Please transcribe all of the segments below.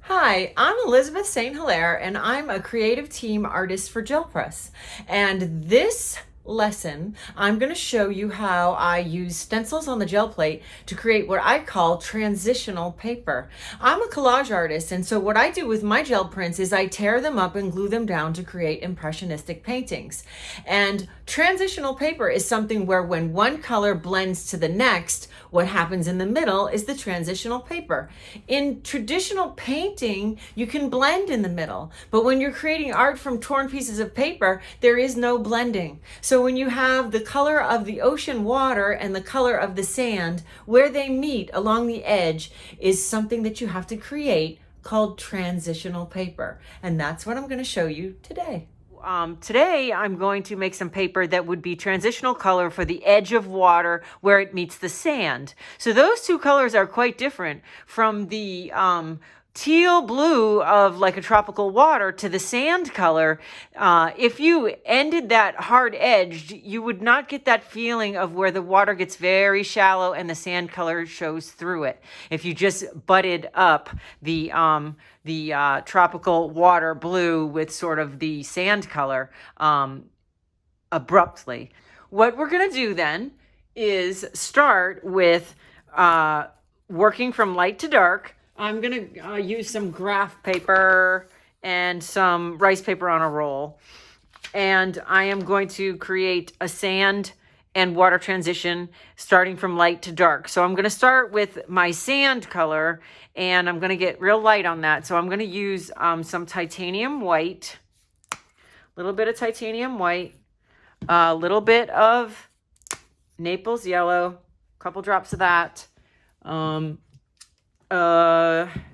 Hi, I'm Elizabeth St. Hilaire, and I'm a creative team artist for Gel Press. And this lesson, I'm going to show you how I use stencils on the gel plate to create what I call transitional paper. I'm a collage artist, and so what I do with my gel prints is I tear them up and glue them down to create impressionistic paintings. And transitional paper is something where when one color blends to the next, what happens in the middle is the transitional paper. In traditional painting, you can blend in the middle, but when you're creating art from torn pieces of paper, there is no blending. So when you have the color of the ocean water and the color of the sand, where they meet along the edge is something that you have to create called transitional paper. And that's what I'm going to show you today. Today I'm going to make some paper that would be transitional color for the edge of water where it meets the sand. So those two colors are quite different from the teal blue of like a tropical water to the sand color. If you ended that hard edged, you would not get that feeling of where the water gets very shallow and the sand color shows through it. If you just butted up the tropical water blue with sort of the sand color abruptly. What we're going to do then is start with working from light to dark. I'm going to use some graph paper and some rice paper on a roll. And I am going to create a sand and water transition starting from light to dark. So I'm going to start with my sand color, and I'm going to get real light on that. So I'm going to use some titanium white, a little bit of titanium white, a little bit of Naples yellow, a couple drops of that.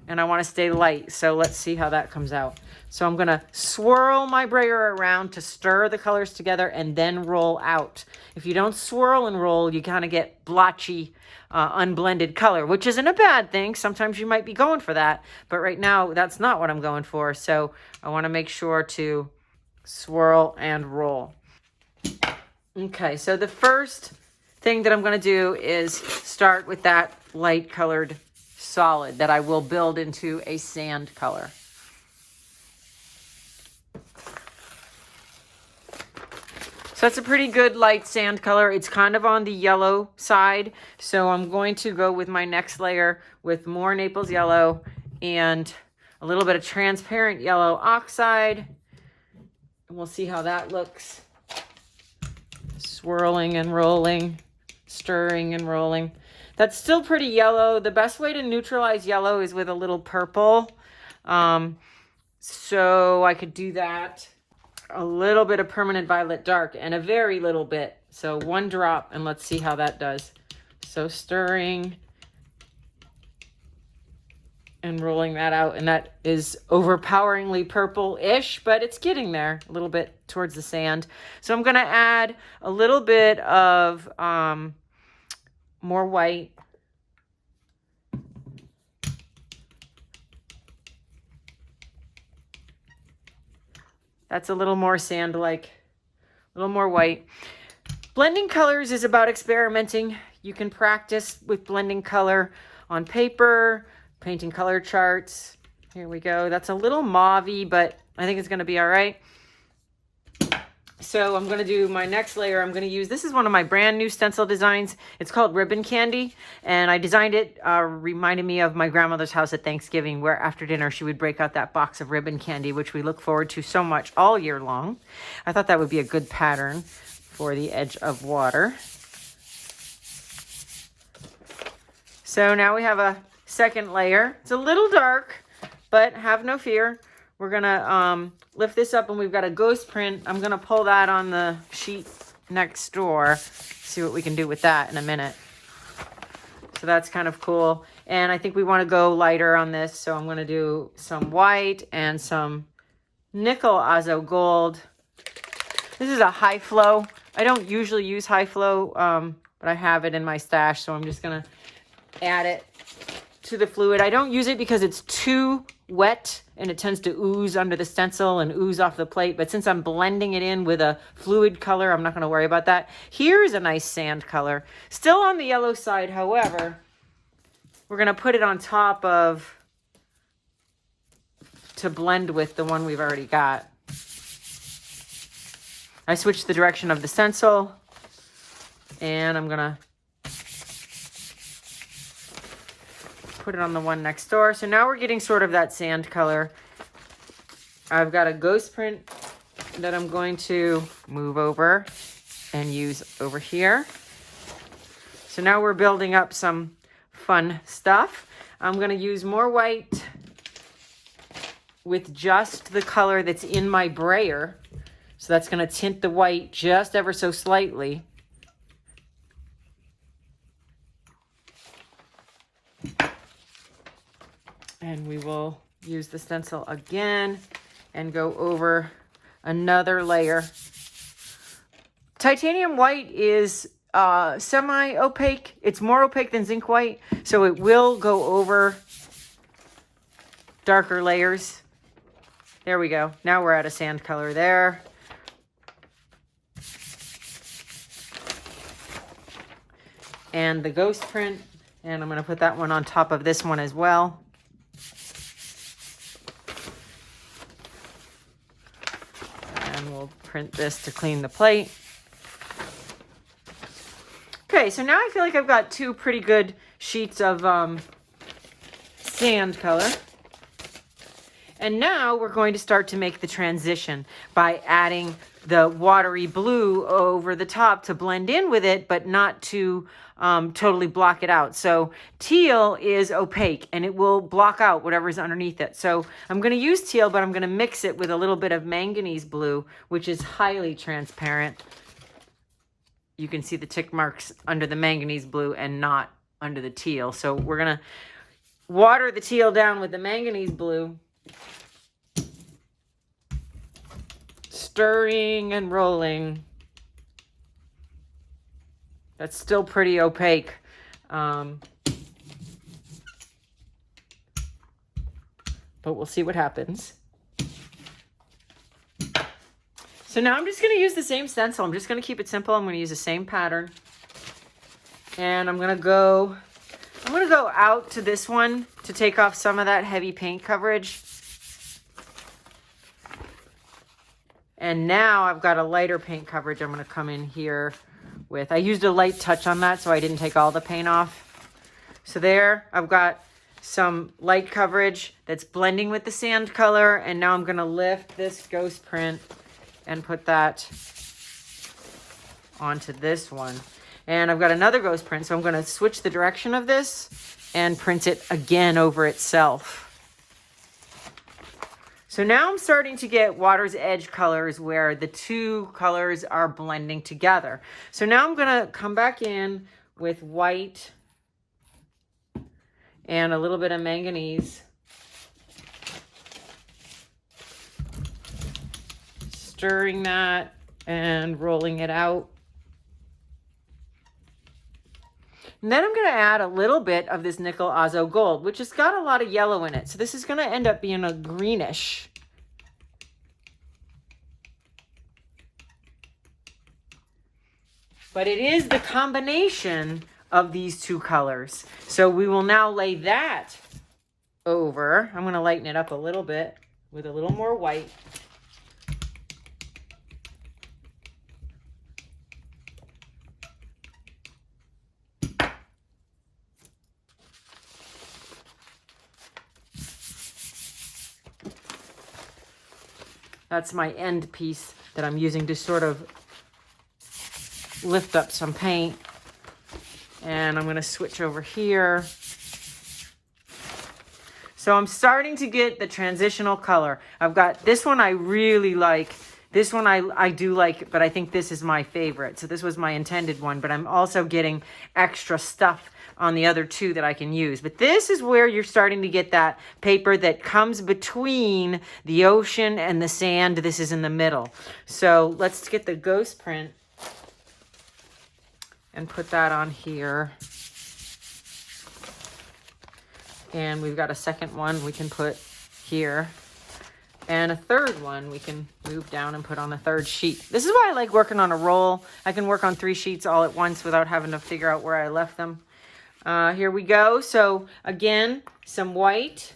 And I want to stay light. So let's see how that comes out. So I'm going to swirl my brayer around to stir the colors together and then roll out. If you don't swirl and roll, you kind of get blotchy, unblended color, which isn't a bad thing. Sometimes you might be going for that, but right now that's not what I'm going for. So I want to make sure to swirl and roll. Okay, so the first thing that I'm going to do is start with that light colored solid that I will build into a sand color. So that's a pretty good light sand color. It's kind of on the yellow side. So I'm going to go with my next layer with more Naples yellow and a little bit of transparent yellow oxide. And we'll see how that looks. Swirling and rolling, stirring and rolling. That's still pretty yellow. The best way to neutralize yellow is with a little purple. So I could do that. A little bit of permanent violet dark and a very little bit. So one drop, and let's see how that does. So stirring and rolling that out. And that is overpoweringly purple-ish, but it's getting there a little bit towards the sand. So I'm going to add a little bit of more white. That's a little more sand-like, a little more white. Blending colors is about experimenting. You can practice with blending color on paper, painting color charts. Here we go. That's a little mauve-y, but I think it's going to be all right. So I'm going to do my next layer. I'm going to use, this is one of my brand new stencil designs. It's called Ribbon Candy. And I designed it, reminded me of my grandmother's house at Thanksgiving, where after dinner she would break out that box of ribbon candy, which we look forward to so much all year long. I thought that would be a good pattern for the edge of water. So now we have a second layer. It's a little dark, but have no fear. We're going to lift this up, and we've got a ghost print. I'm going to pull that on the sheet next door. See what we can do with that in a minute. So that's kind of cool. And I think we want to go lighter on this. So I'm going to do some white and some nickel azo gold. This is a high flow. I don't usually use high flow, but I have it in my stash. So I'm just going to add it to the fluid. I don't use it because it's too wet and it tends to ooze under the stencil and ooze off the plate. But since I'm blending it in with a fluid color, I'm not going to worry about that. Here's a nice sand color. Still on the yellow side, however, we're going to put it on top of to blend with the one we've already got. I switched the direction of the stencil, and I'm going to put it on the one next door. So now we're getting sort of that sand color. I've got a ghost print that I'm going to move over and use over here. So now we're building up some fun stuff. I'm going to use more white with just the color that's in my brayer. So that's going to tint the white just ever so slightly. And we will use the stencil again and go over another layer. Titanium white is semi-opaque. It's more opaque than zinc white, so it will go over darker layers. There we go. Now we're at a sand color there. And the ghost print, and I'm going to put that one on top of this one as well. And we'll print this to clean the plate. Okay, so now I feel like I've got two pretty good sheets of sand color. And now we're going to start to make the transition by adding the watery blue over the top to blend in with it, but not to totally block it out. So teal is opaque and it will block out whatever's underneath it. So I'm going to use teal, but I'm going to mix it with a little bit of manganese blue, which is highly transparent. You can see the tick marks under the manganese blue and not under the teal. So we're going to water the teal down with the manganese blue, stirring and rolling. That's still pretty opaque. But we'll see what happens. So now I'm just going to use the same stencil. I'm just going to keep it simple. I'm going to use the same pattern. And I'm going to go out to this one to take off some of that heavy paint coverage. And now I've got a lighter paint coverage I'm going to come in here with. I used a light touch on that so I didn't take all the paint off. So there, I've got some light coverage that's blending with the sand color. And now I'm going to lift this ghost print and put that onto this one. And I've got another ghost print, so I'm going to switch the direction of this and print it again over itself. So now I'm starting to get water's edge colors where the two colors are blending together. So now I'm going to come back in with white and a little bit of manganese. Stirring that and rolling it out. And then I'm going to add a little bit of this nickel azo gold, which has got a lot of yellow in it. So this is going to end up being a greenish. But it is the combination of these two colors. So we will now lay that over. I'm going to lighten it up a little bit with a little more white. That's my end piece that I'm using to sort of lift up some paint. And I'm going to switch over here. So I'm starting to get the transitional color. I've got this one I really like. This one I do like, but I think this is my favorite. So this was my intended one, but I'm also getting extra stuff on the other two that I can use. But this is where you're starting to get that paper that comes between the ocean and the sand. This is in the middle. So let's get the ghost print and put that on here. And we've got a second one we can put here. And a third one we can move down and put on the third sheet. This is why I like working on a roll. I can work on 3 sheets all at once without having to figure out where I left them. Here we go. So again, some white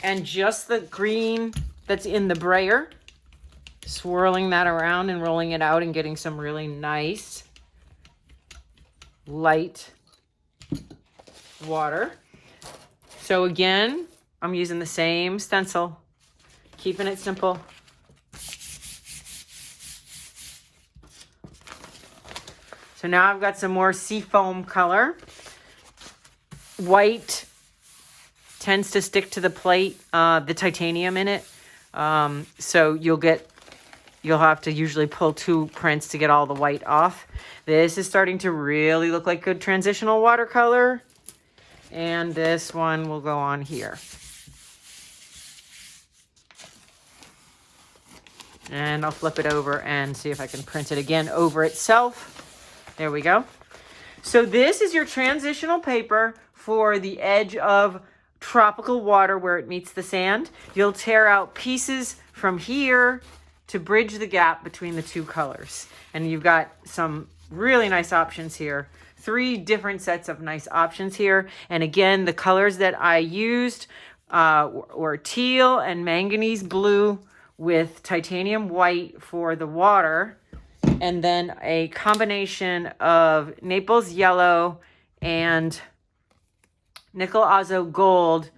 and just the green that's in the brayer. Swirling that around and rolling it out and getting some really nice light water. So again, I'm using the same stencil, keeping it simple. So now I've got some more seafoam color. White tends to stick to the plate, the titanium in it. So you'll have to usually pull 2 prints to get all the white off. This is starting to really look like good transitional watercolor. And this one will go on here. And I'll flip it over and see if I can print it again over itself. There we go. So this is your transitional paper for the edge of tropical water where it meets the sand. You'll tear out pieces from here to bridge the gap between the 2 colors. And you've got some really nice options here. 3 different sets of nice options here. And again, the colors that I used were teal and manganese blue with titanium white for the water, and then a combination of Naples yellow and nickel azo gold.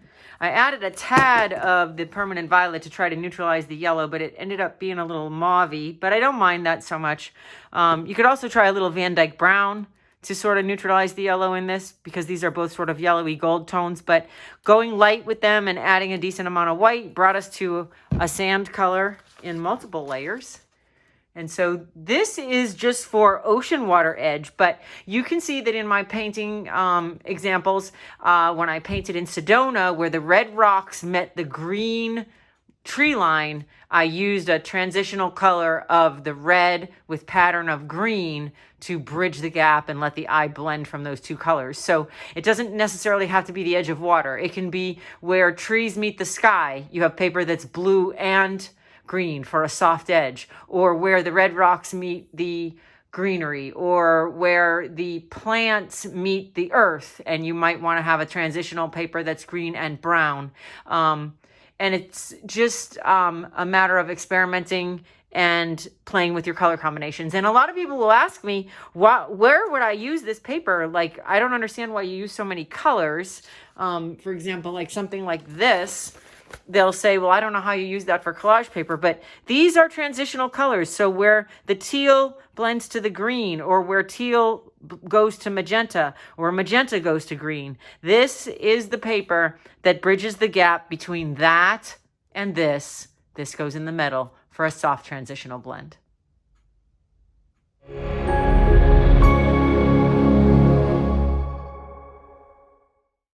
I added a tad of the permanent violet to try to neutralize the yellow, but it ended up being a little mauve-y, but I don't mind that so much. You could also try a little Van Dyke brown to sort of neutralize the yellow in this, because these are both sort of yellowy gold tones, but going light with them and adding a decent amount of white brought us to a sand color in multiple layers. And so this is just for ocean water edge, but you can see that in my painting examples, when I painted in Sedona, where the red rocks met the green tree line, I used a transitional color of the red with pattern of green to bridge the gap and let the eye blend from those 2 colors. So it doesn't necessarily have to be the edge of water. It can be where trees meet the sky. You have paper that's blue and green for a soft edge, or where the red rocks meet the greenery, or where the plants meet the earth, and you might want to have a transitional paper that's green and brown. And it's just a matter of experimenting and playing with your color combinations. And a lot of people will ask me, where would I use this paper? Like, I don't understand why you use so many colors. For example, like something like this, they'll say, well, I don't know how you use that for collage paper, but these are transitional colors. So where the teal blends to the green, or where teal goes to magenta, or magenta goes to green, this is the paper that bridges the gap between that and this. This goes in the middle for a soft transitional blend.